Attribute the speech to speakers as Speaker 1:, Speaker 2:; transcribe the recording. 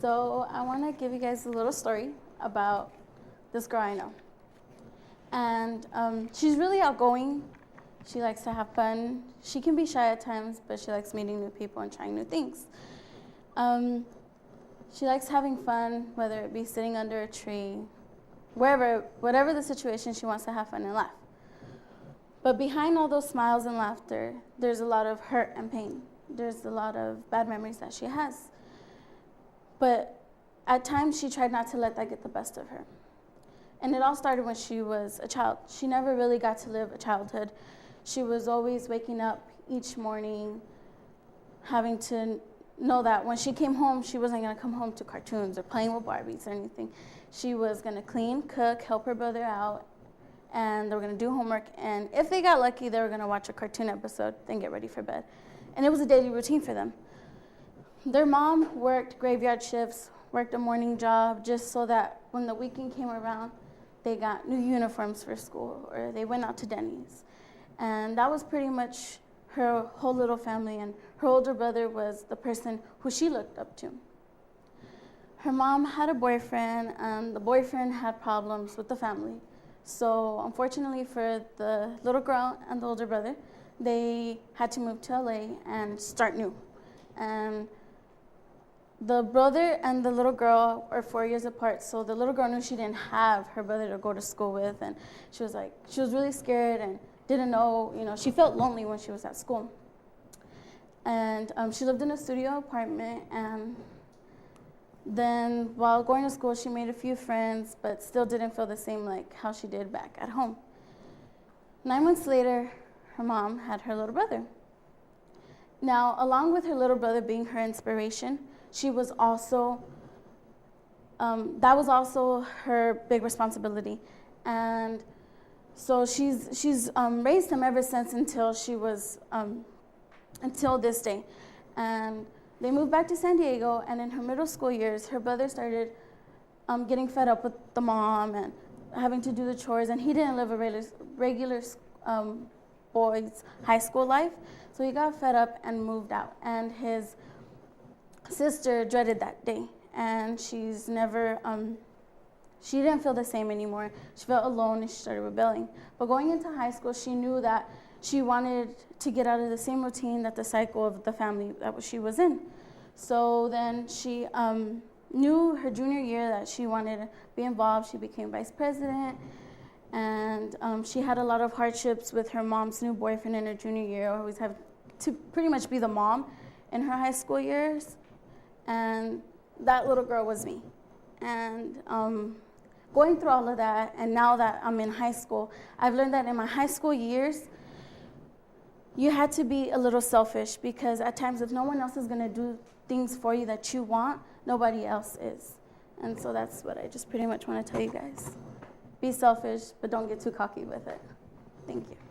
Speaker 1: So I want to give you guys a little story about this girl I know. And she's really outgoing. She likes to have fun. She can be shy at times, but she likes meeting new people and trying new things. She likes having fun, whether it be sitting under a tree, wherever, whatever the situation, she wants to have fun and laugh. But behind all those smiles and laughter, there's a lot of hurt and pain. There's a lot of bad memories that she has. But at times, she tried not to let that get the best of her. And it all started when she was a child. She never really got to live a childhood. She was always waking up each morning, having to know that when she came home, she wasn't going to come home to cartoons or playing with Barbies or anything. She was going to clean, cook, help her brother out, and they were going to do homework. And if they got lucky, they were going to watch a cartoon episode, then get ready for bed. And it was a daily routine for them. Their mom worked graveyard shifts, worked a morning job, just so that when the weekend came around, they got new uniforms for school, or they went out to Denny's. And that was pretty much her whole little family, and her older brother was the person who she looked up to. Her mom had a boyfriend, and the boyfriend had problems with the family. So unfortunately for the little girl and the older brother, they had to move to LA and start new. And the brother and the little girl are 4 years apart, so the little girl knew she didn't have her brother to go to school with, and she was really scared and didn't know, she felt lonely when she was at school. And she lived in a studio apartment, and then while going to school, she made a few friends, but still didn't feel the same like how she did back at home. 9 months later, her mom had her little brother. Now, along with her little brother being her inspiration, she was also, that was also her big responsibility. And so she's raised him ever since until she was, until this day. And they moved back to San Diego, and in her middle school years, her brother started getting fed up with the mom and having to do the chores, and he didn't live a regular boys' high school life, so he got fed up and moved out. And his sister dreaded that day, and she's never, she didn't feel the same anymore. She felt alone, and she started rebelling. But going into high school, she knew that she wanted to get out of the same routine, that the cycle of the family that she was in. So then she knew her junior year that she wanted to be involved. She became vice president, and she had a lot of hardships with her mom's new boyfriend in her junior year, always having to pretty much be the mom in her high school years. And that little girl was me. And going through all of that, and now that I'm in high school, I've learned that in my high school years, you had to be a little selfish, because at times if no one else is going to do things for you that you want, nobody else is. And so that's what I just pretty much want to tell you guys. Be selfish, but don't get too cocky with it. Thank you.